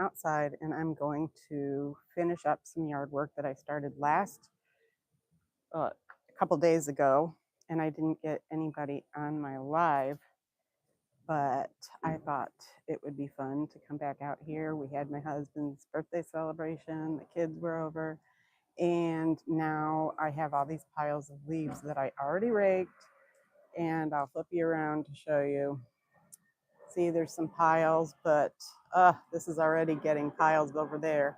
outside and I'm going to finish up some yard work that I started a couple days ago, and I didn't get anybody on my live, but I thought it would be fun to come back out here. We had my husband's birthday celebration, the kids were over, and now I have all these piles of leaves that I already raked, and I'll flip you around to show you. See, there's some piles, but this is already getting piles over there.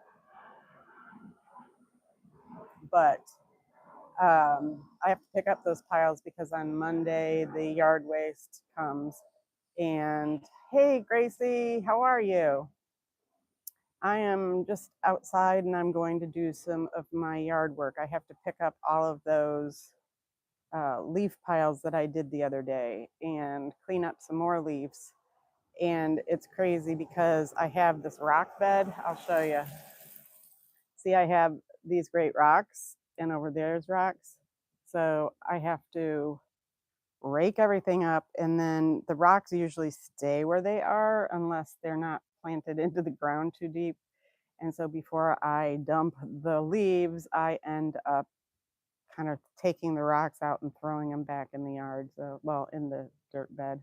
But I have to pick up those piles because on Monday the yard waste comes. And hey, Gracie, how are you? I am just outside and I'm going to do some of my yard work. I have to pick up all of those leaf piles that I did the other day and clean up some more leaves. And it's crazy because I have this rock bed. I'll show you. See, I have these great rocks, and over there's rocks. So I have to rake everything up, and then the rocks usually stay where they are unless they're not planted into the ground too deep. And so before I dump the leaves, I end up kind of taking the rocks out and throwing them back in the yard, so well, in the dirt bed.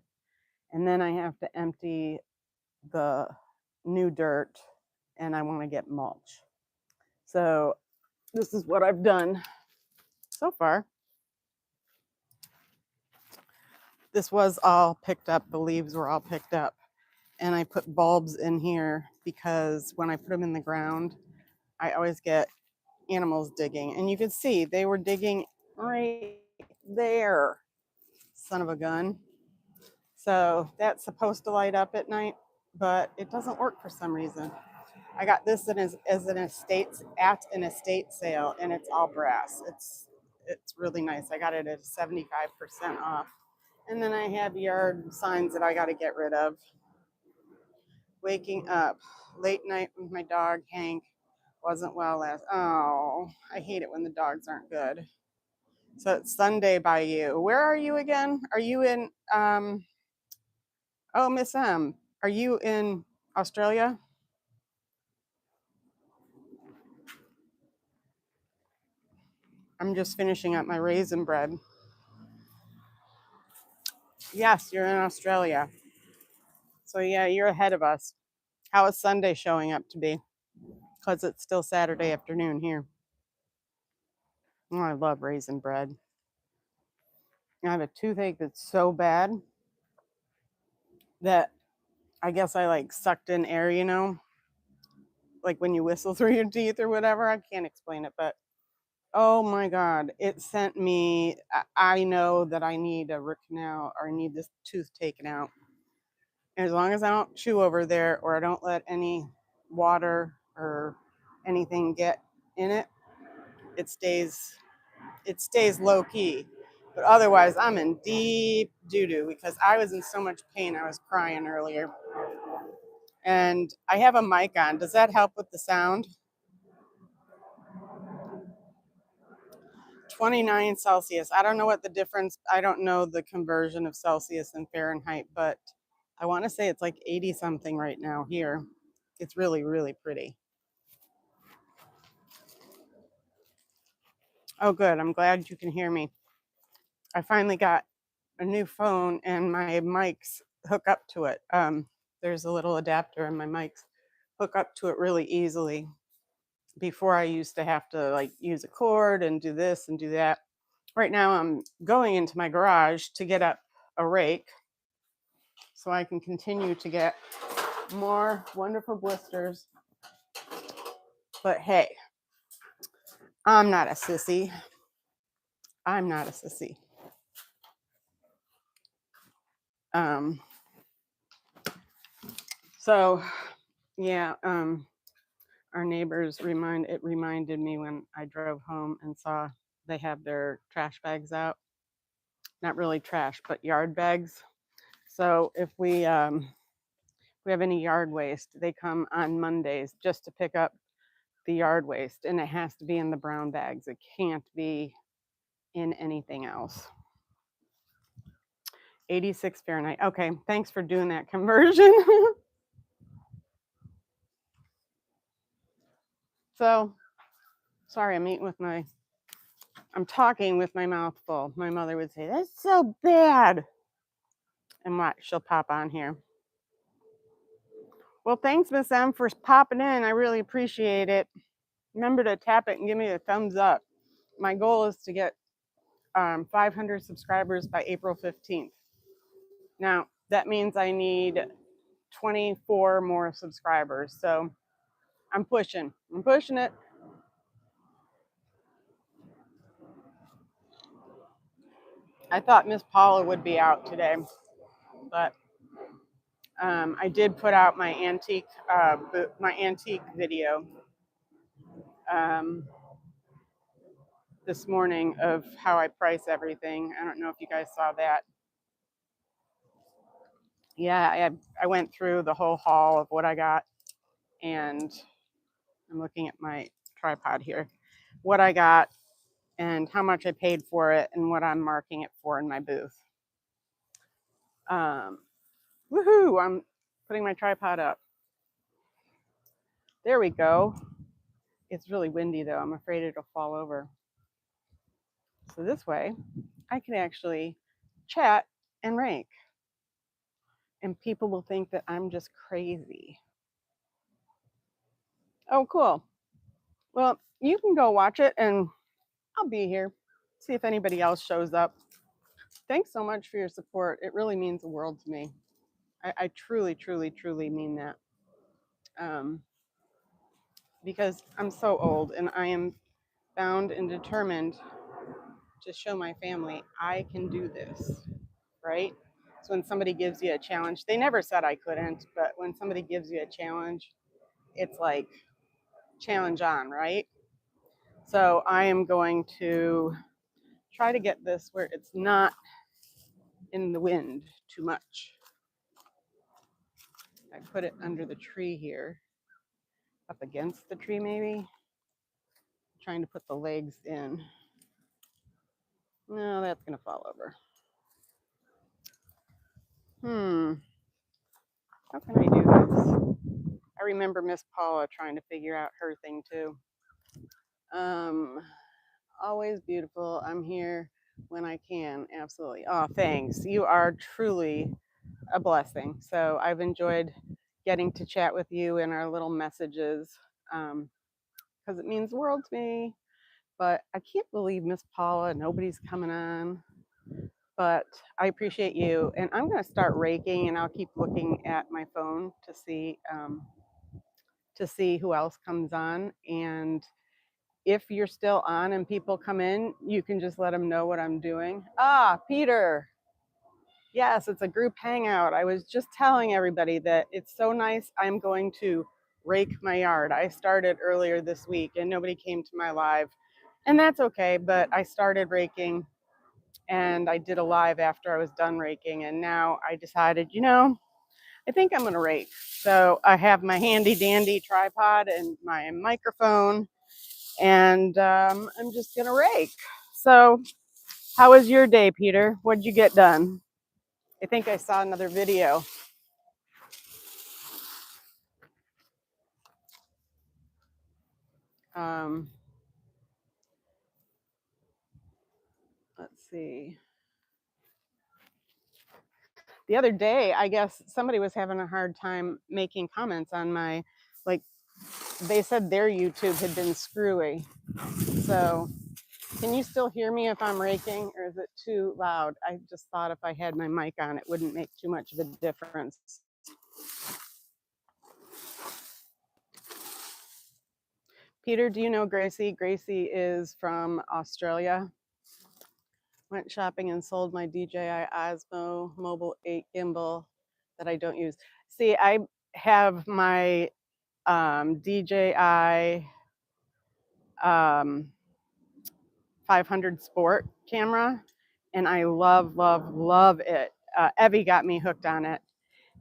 And then I have to empty the new dirt, and I want to get mulch. So this is what I've done so far. This was all picked up. The leaves were all picked up. And I put bulbs in here because when I put them in the ground, I always get animals digging. And you can see they were digging right there, son of a gun. So that's supposed to light up at night, but it doesn't work for some reason. I got this as an estate sale, and it's all brass. It's really nice. I got it at 75% off. And then I have yard signs that I got to get rid of. Waking up late night with my dog Hank wasn't well last. Oh, I hate it when the dogs aren't good. So it's Sunday by you. Where are you again? Are you in oh, Miss M, are you in Australia? I'm just finishing up my raisin bread. Yes, you're in Australia. So yeah, you're ahead of us. How is Sunday showing up to be? Because it's still Saturday afternoon here. Oh, I love raisin bread. I have a toothache that's so bad that I guess I like sucked in air, like when you whistle through your teeth or whatever. I can't explain it, but oh my God, it sent me. I know that I need a root canal or I need this tooth taken out. And as long as I don't chew over there or I don't let any water or anything get in it, it stays low key. But otherwise, I'm in deep doo doo because I was in so much pain. I was crying earlier. And I have a mic on. Does that help with the sound? 29 Celsius. I don't know what the difference, I don't know the conversion of Celsius and Fahrenheit, but I want to say it's like 80 something right now here. It's really, really pretty. Oh, good. I'm glad you can hear me. I finally got a new phone and my mics hook up to it. There's a little adapter and my mics hook up to it really easily. Before I used to have to like use a cord and do this and do that. Right now I'm going into my garage to get up a rake so I can continue to get more wonderful blisters. But hey, I'm not a sissy. I'm not a sissy. So yeah, our neighbors reminded me when I drove home and saw they have their trash bags out. Not really trash, but yard bags. So if we have any yard waste, they come on Mondays just to pick up the yard waste, and it has to be in the brown bags. It can't be in anything else. 86 Fahrenheit. Okay, thanks for doing that conversion. So, sorry, I'm talking with my mouth full. My mother would say, "That's so bad." And watch, she'll pop on here. Well, thanks, Miss M, for popping in. I really appreciate it. Remember to tap it and give me a thumbs up. My goal is to get 500 subscribers by April 15th. Now, that means I need 24 more subscribers. So I'm pushing it. I thought Miss Paula would be out today, but I did put out my antique video this morning of how I price everything. I don't know if you guys saw that. Yeah, I went through the whole haul of what I got, and I'm looking at my tripod here, what I got and how much I paid for it and what I'm marking it for in my booth. Woohoo, I'm putting my tripod up. There we go. It's really windy though. I'm afraid it'll fall over. So this way I can actually chat and rake. And people will think that I'm just crazy. Oh, cool. Well, you can go watch it and I'll be here. See if anybody else shows up. Thanks so much for your support. It really means the world to me. I truly, truly, truly mean that. Because I'm so old and I am bound and determined to show my family I can do this, right? So when somebody gives you a challenge, they never said I couldn't, but when somebody gives you a challenge, it's like challenge on, right? So I am going to try to get this where it's not in the wind too much. I put it under the tree here, up against the tree maybe. Trying to put the legs in. No, that's gonna fall over. How can I do this? I remember Miss Paula trying to figure out her thing too. Always beautiful. I'm here when I can. Absolutely. Oh, thanks. You are truly a blessing. So I've enjoyed getting to chat with you in our little messages because it means the world to me. But I can't believe Miss Paula, nobody's coming on. But I appreciate you. And I'm going to start raking and I'll keep looking at my phone to see who else comes on. And if you're still on and people come in, you can just let them know what I'm doing. Ah, Peter. Yes, it's a group hangout. I was just telling everybody that it's so nice. I'm going to rake my yard. I started earlier this week and nobody came to my live. And that's okay, but I started raking and I did a live after I was done raking. And now I decided, I think I'm going to rake. So I have my handy dandy tripod and my microphone, and I'm just going to rake. So, how was your day, Peter? What'd you get done? I think I saw another video. Let's see. The other day, I guess somebody was having a hard time making comments on my, like, they said their YouTube had been screwy. So, can you still hear me if I'm raking, or is it too loud? I just thought if I had my mic on, it wouldn't make too much of a difference. Peter, do you know Gracie? Gracie is from Australia. Went shopping and sold my DJI Osmo Mobile 8 gimbal that I don't use. See, I have my DJI 500 Sport camera, and I love, love, love it. Evie got me hooked on it.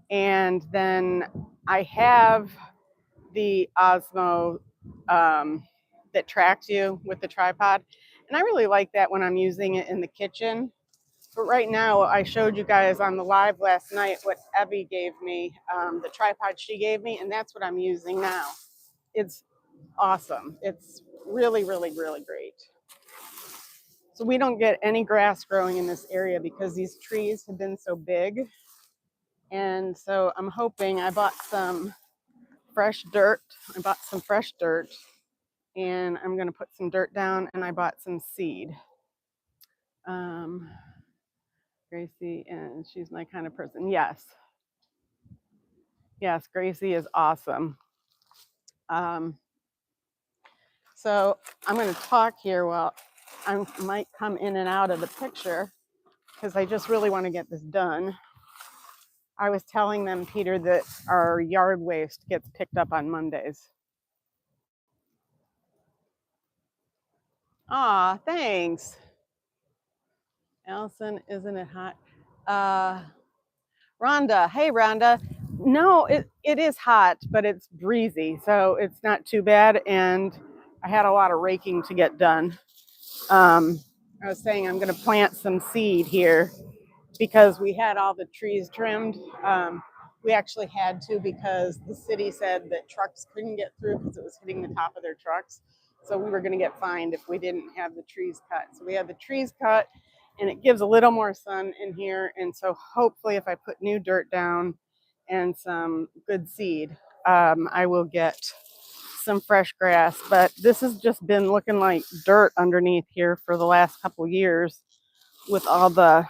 And then I have the Osmo that tracks you with the tripod. And I really like that when I'm using it in the kitchen. But right now, I showed you guys on the live last night what Evie gave me, the tripod she gave me, and that's what I'm using now. It's awesome. It's really, really, really great. So we don't get any grass growing in this area because these trees have been so big. And so I'm hoping I bought some fresh dirt. I bought some fresh dirt and I'm going to put some dirt down, and I bought some seed. Um, Gracie, and she's my kind of person. Yes. Yes, Gracie is awesome. Um, so I'm going to talk here while I might come in and out of the picture because I just really want to get this done. I was telling them, Peter, that our yard waste gets picked up on Mondays. Aw, thanks. Allison, isn't it hot? Rhonda, hey Rhonda. No, it is hot, but it's breezy, so it's not too bad. And I had a lot of raking to get done. I was saying I'm going to plant some seed here because we had all the trees trimmed. We actually had to because the city said that trucks couldn't get through because it was hitting the top of their trucks. So we were going to get fined if we didn't have the trees cut. So we had the trees cut, and it gives a little more sun in here. And so hopefully, if I put new dirt down and some good seed, I will get some fresh grass. But this has just been looking like dirt underneath here for the last couple years with all the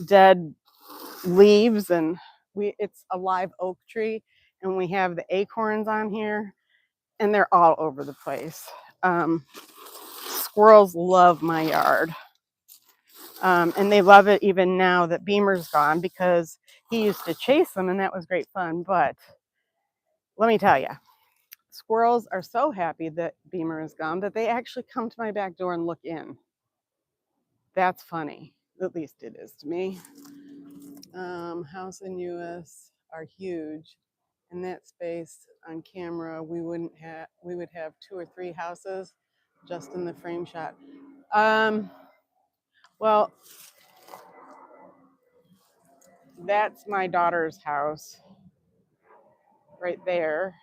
dead leaves, and it's a live oak tree, and we have the acorns on here, and they're all over the place. Squirrels love my yard, and they love it even now that Beamer's gone because he used to chase them, and that was great fun. But let me tell you, squirrels are so happy that Beamer is gone that they actually come to my back door and look in. That's funny. At least it is to me. House in US are huge. In that space on camera, we would have 2 or 3 houses just in the frame shot. Well, that's my daughter's house right there,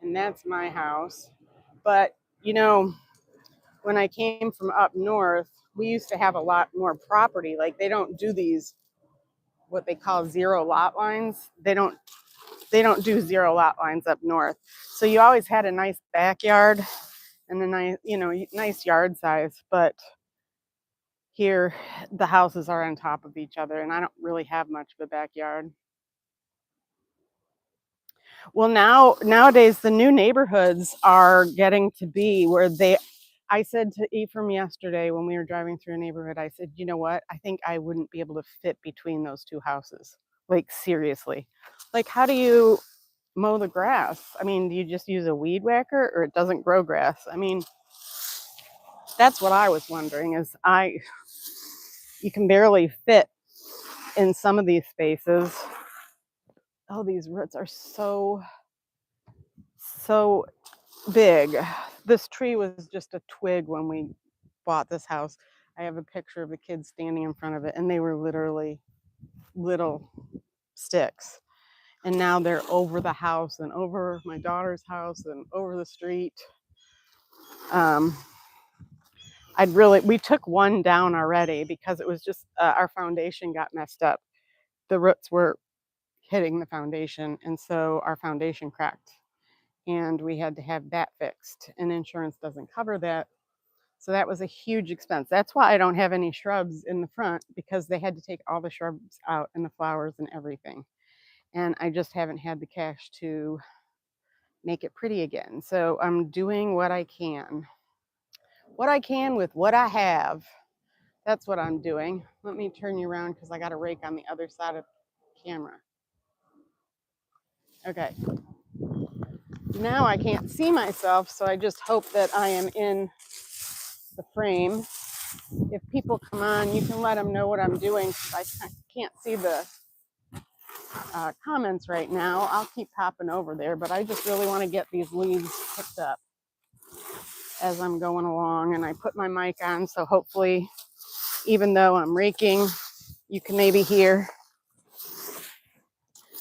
and that's my house. But you know, when I came from up north, we used to have a lot more property. Like they don't do these what they call zero lot lines. They don't do zero lot lines up north. So you always had a nice backyard and a nice, nice yard size. But here, the houses are on top of each other, and I don't really have much of a backyard. Well, nowadays the new neighborhoods are getting to be where I said to Ephraim yesterday when we were driving through a neighborhood, I said, you know what? I think I wouldn't be able to fit between those 2 houses. Like seriously. Like how do you mow the grass? I mean, do you just use a weed whacker or it doesn't grow grass? I mean, that's what I was wondering you can barely fit in some of these spaces. Oh, these roots are so big. This tree was just a twig when we bought this house. I have a picture of the kids standing in front of it, and they were literally little sticks. And now they're over the house and over my daughter's house and over the street. We took one down already because it was just our foundation got messed up. The roots were hitting the foundation, and so our foundation cracked, and we had to have that fixed, and insurance doesn't cover that. So that was a huge expense. That's why I don't have any shrubs in the front, because they had to take all the shrubs out and the flowers and everything. And I just haven't had the cash to make it pretty again. So I'm doing what I can. What I can with what I have. That's what I'm doing. Let me turn you around because I got a rake on the other side of the camera. Okay. Now I can't see myself, so I just hope that I am in the frame. If people come on, you can let them know what I'm doing. I can't see the comments right now. I'll keep popping over there, but I just really want to get these leaves picked up as I'm going along. And I put my mic on, so hopefully, even though I'm raking, you can maybe hear.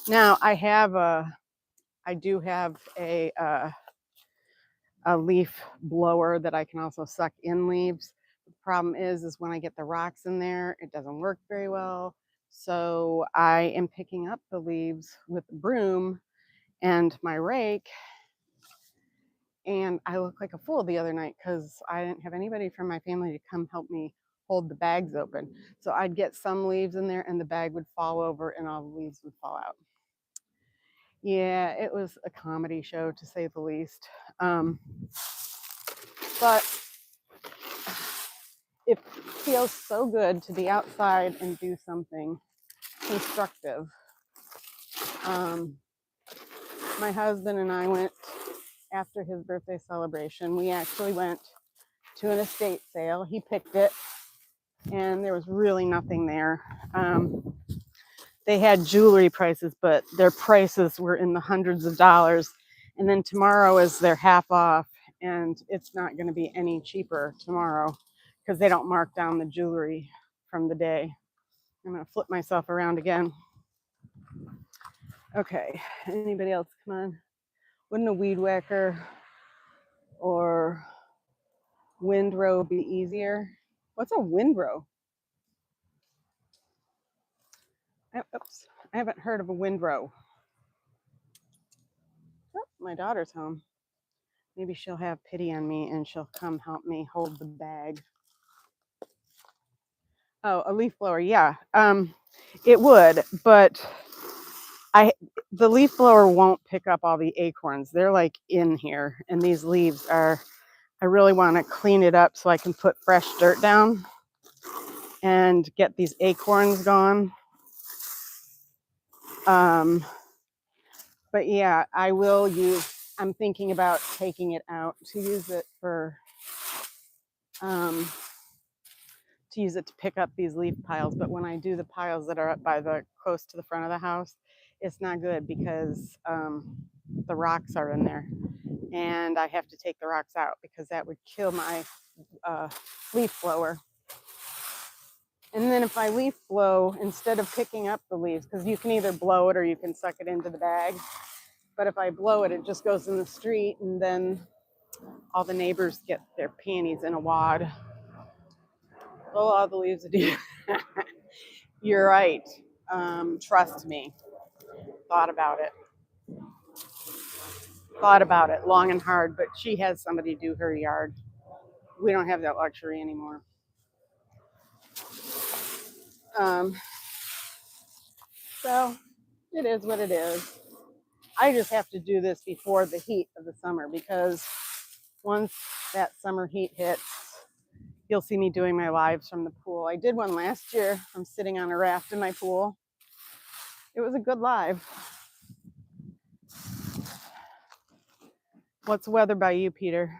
Now I have a I do have a leaf blower that I can also suck in leaves. The problem is when I get the rocks in there, it doesn't work very well. So I am picking up the leaves with the broom and my rake. And I looked like a fool the other night because I didn't have anybody from my family to come help me hold the bags open. So I'd get some leaves in there and the bag would fall over and all the leaves would fall out. Yeah, it was a comedy show to say the least. But it feels so good to be outside and do something constructive. My husband and I went after his birthday celebration. We actually went to an estate sale. He picked it, and there was really nothing there. They had jewelry prices, but their prices were in the hundreds of dollars. And then tomorrow is their half off, and it's not going to be any cheaper tomorrow because they don't mark down the jewelry from the day. I'm going to flip myself around again. Okay, anybody else? Come on. Wouldn't a weed whacker or windrow be easier? What's a windrow? Oops, I haven't heard of a windrow. Oh, my daughter's home. Maybe she'll have pity on me and she'll come help me hold the bag. Oh, a leaf blower, yeah. It would, but the leaf blower won't pick up all the acorns. They're like in here, and these leaves are, I really want to clean it up so I can put fresh dirt down and get these acorns gone. But yeah, I will I'm thinking about taking it out to use it for, to pick up these leaf piles. But when I do the piles that are up by close to the front of the house, it's not good because the rocks are in there. And I have to take the rocks out because that would kill my leaf blower. And then if I leaf blow, instead of picking up the leaves, because you can either blow it or you can suck it into the bag. But if I blow it, it just goes in the street, and then all the neighbors get their panties in a wad. Blow all the leaves. You're right. Trust me. Thought about it long and hard, but she has somebody do her yard. We don't have that luxury anymore. So it is what it is. I just have to do this before the heat of the summer, because once that summer heat hits, you'll see me doing my lives from the pool. I did one last year. I'm sitting on a raft in my pool. It was a good live. What's the weather by you, Peter?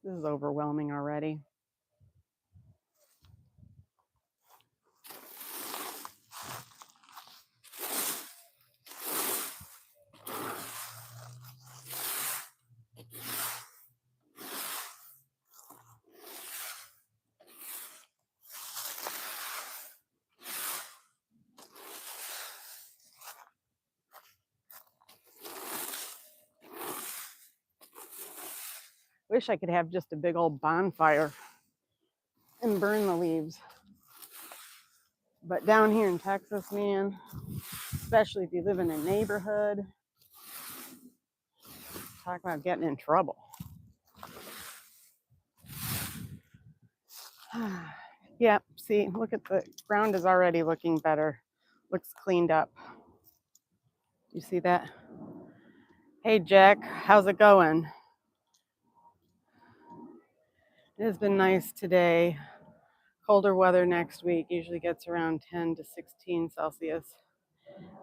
This is overwhelming already. Wish I could have just a big old bonfire and burn the leaves. But down here in Texas, man, especially if you live in a neighborhood, talk about getting in trouble. Yeah, see, look at the ground is already looking better. Looks cleaned up. You see that? Hey, Jack, how's it going? It has been nice today. Colder weather next week usually gets around 10 to 16 Celsius.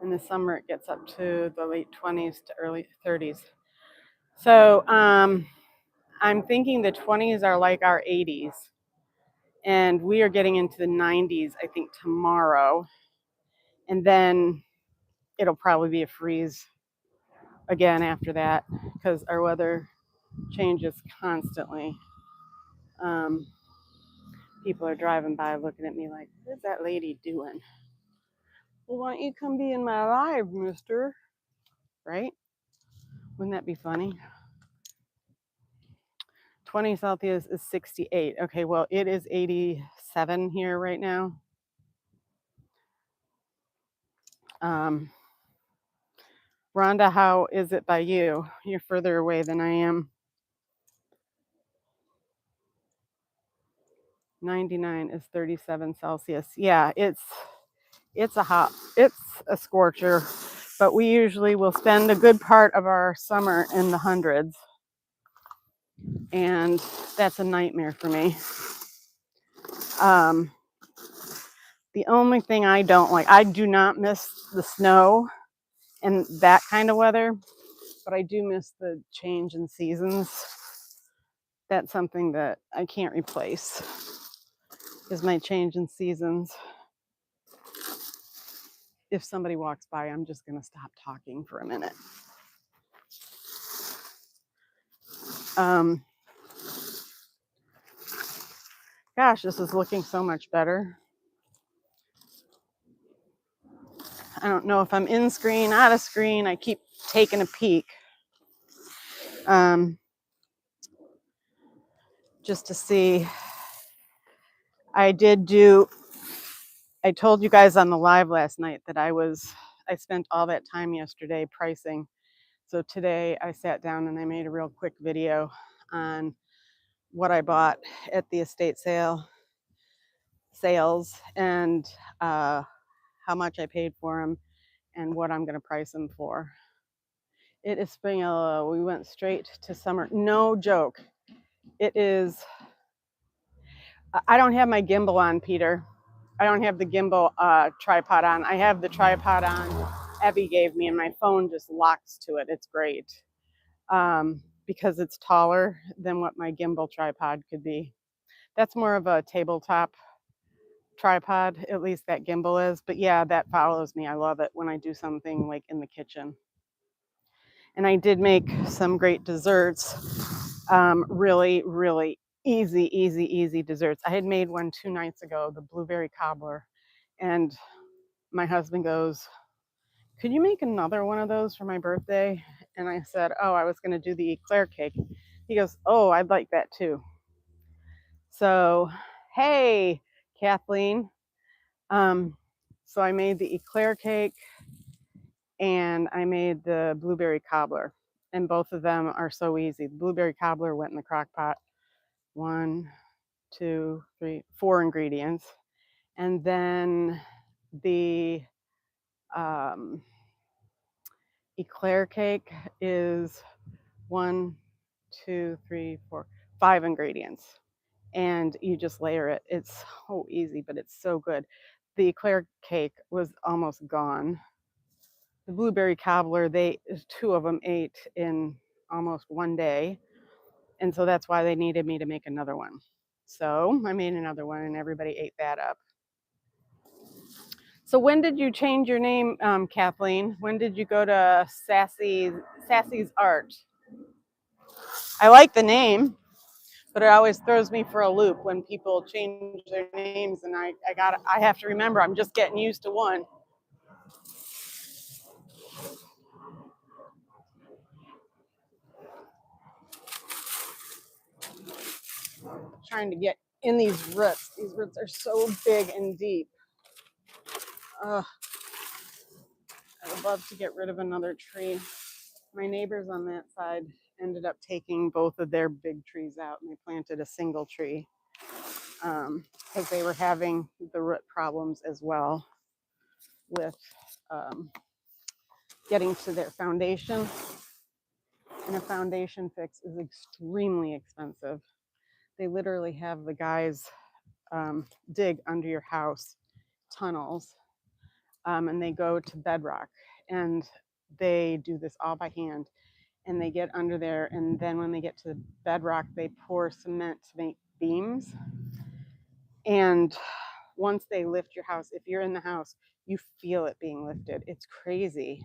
In the summer, it gets up to the late 20s to early 30s. So I'm thinking the 20s are like our 80s. And we are getting into the 90s, I think, tomorrow. And then it'll probably be a freeze again after that, because our weather changes constantly. People are driving by looking at me like, what's that lady doing? Well, why don't you come be in my live, mister? Right? Wouldn't that be funny? 20 Celsius is 68. Okay, well, it is 87 here right now. Rhonda, how is it by you? You're further away than I am. 99 is 37 Celsius. Yeah, it's a scorcher, but we usually will spend a good part of our summer in the hundreds, and that's a nightmare for me. The only thing I don't like, I do not miss the snow and that kind of weather, but I do miss the change in seasons. That's something that I can't replace, is my change in seasons. If somebody walks by, I'm just going to stop talking for a minute. Gosh, this is looking so much better. I don't know if I'm in screen, out of screen. I keep taking a peek. Just to see. I told you guys on the live last night that I spent all that time yesterday pricing. So today I sat down and I made a real quick video on what I bought at the estate sales and how much I paid for them and what I'm going to price them for. It is spring. We went straight to summer. No joke. It is. I don't have my gimbal on, Peter. I don't have the gimbal tripod on. I have the tripod on Evie gave me, and my phone just locks to it. It's great because it's taller than what my gimbal tripod could be. That's more of a tabletop tripod, at least that gimbal is. But yeah, that follows me. I love it when I do something like in the kitchen. And I did make some great desserts, really, really easy desserts. I had made one 2 nights ago, the blueberry cobbler, and my husband goes, could you make another one of those for my birthday? And I said, oh, I was going to do the eclair cake. He goes, oh, I'd like that too. So, hey, Kathleen. So I made the eclair cake and I made the blueberry cobbler, and both of them are so easy. The blueberry cobbler went in the crock pot. 1, 2, 3, 4 ingredients. And then the eclair cake is 1, 2, 3, 4, 5 ingredients. And you just layer it. It's so easy, but it's so good. The eclair cake was almost gone. The blueberry cobbler, 2 of them ate in almost one day. And so that's why they needed me to make another one. So I made another one and everybody ate that up. So when did you change your name, Kathleen? When did you go to Sassy's Art? I like the name, but it always throws me for a loop when people change their names, and I have to remember I'm just getting used to one. Trying to get in these roots. These roots are so big and deep. I would love to get rid of another tree. My neighbors on that side ended up taking both of their big trees out, and they planted a single tree because they were having the root problems as well with getting to their foundation. And a foundation fix is extremely expensive. They literally have the guys dig under your house tunnels, and they go to bedrock, and they do this all by hand, and they get under there, and then when they get to the bedrock, they pour cement to make beams. And once they lift your house, if you're in the house, you feel it being lifted. It's crazy.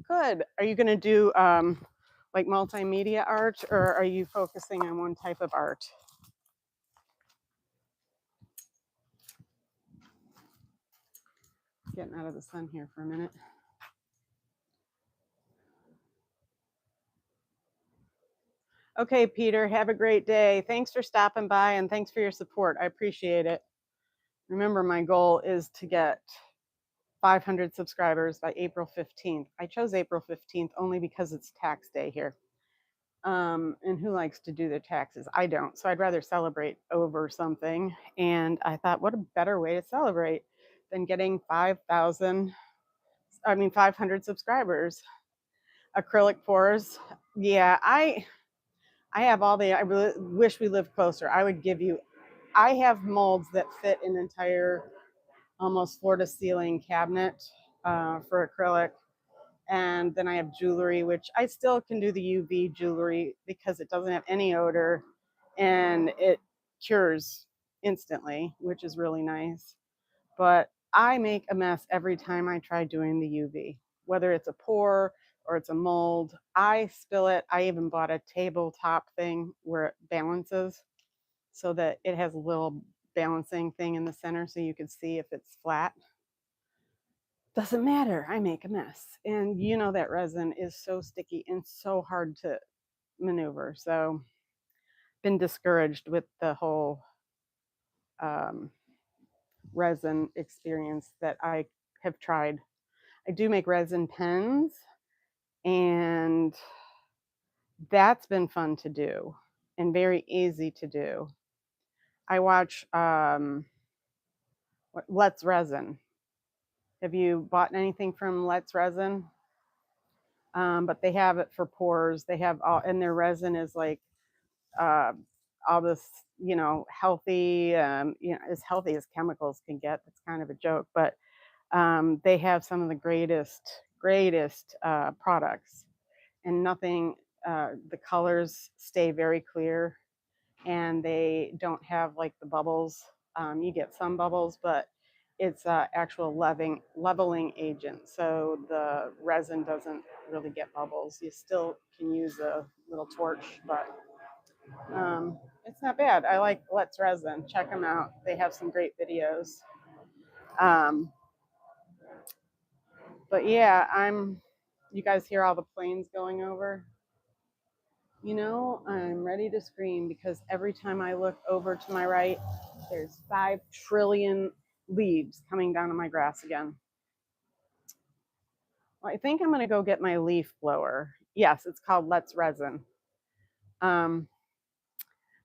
Good. Are you going to do Like multimedia art, or are you focusing on one type of art? Getting out of the sun here for a minute. Okay, Peter, have a great day. Thanks for stopping by and thanks for your support. I appreciate it. Remember, my goal is to get 500 subscribers by April 15th. I chose April 15th only because it's tax day here. And who likes to do their taxes? I don't. So I'd rather celebrate over something. And I thought, what a better way to celebrate than getting 500 subscribers. Acrylic pours. Yeah, I have all the, I really wish we lived closer. I would give you, I have molds that fit an entire almost floor to ceiling cabinet for acrylic. And then I have jewelry, which I still can do the UV jewelry because it doesn't have any odor and it cures instantly, which is really nice. But I make a mess every time I try doing the UV, whether it's a pour or it's a mold. I spill it. I even bought a tabletop thing where it balances so that it has a little balancing thing in the center so you can see if it's flat. Doesn't matter. I make a mess. And you know that resin is so sticky and so hard to maneuver. So been discouraged with the whole resin experience that I have tried. I do make resin pens, and that's been fun to do and very easy to do. I watch Let's Resin. Have you bought anything from Let's Resin? But they have it for pours. They have all, and their resin is like uh, all this, healthy, as healthy as chemicals can get. That's kind of a joke, but they have some of the greatest products, and nothing. The colors stay very clear, and they don't have like the bubbles. You get some bubbles, but it's actual leveling agent, so the resin doesn't really get bubbles. You still can use a little torch, but it's not bad. I like Let's Resin. Check them out. They have some great videos. Um, but yeah, you guys hear all the planes going over? I'm ready to scream because every time I look over to my right, there's 5 trillion leaves coming down on my grass again. Well, I think I'm going to go get my leaf blower. Yes, it's called Let's Resin. I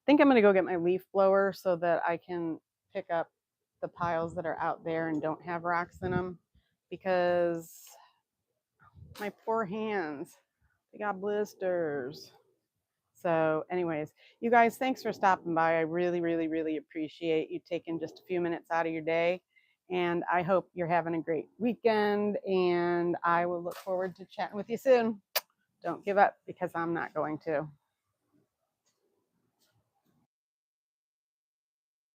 think I'm going to go get my leaf blower so that I can pick up the piles that are out there and don't have rocks in them, because my poor hands, they got blisters. So anyways, you guys, thanks for stopping by. I really, really, really appreciate you taking just a few minutes out of your day. And I hope you're having a great weekend. And I will look forward to chatting with you soon. Don't give up, because I'm not going to.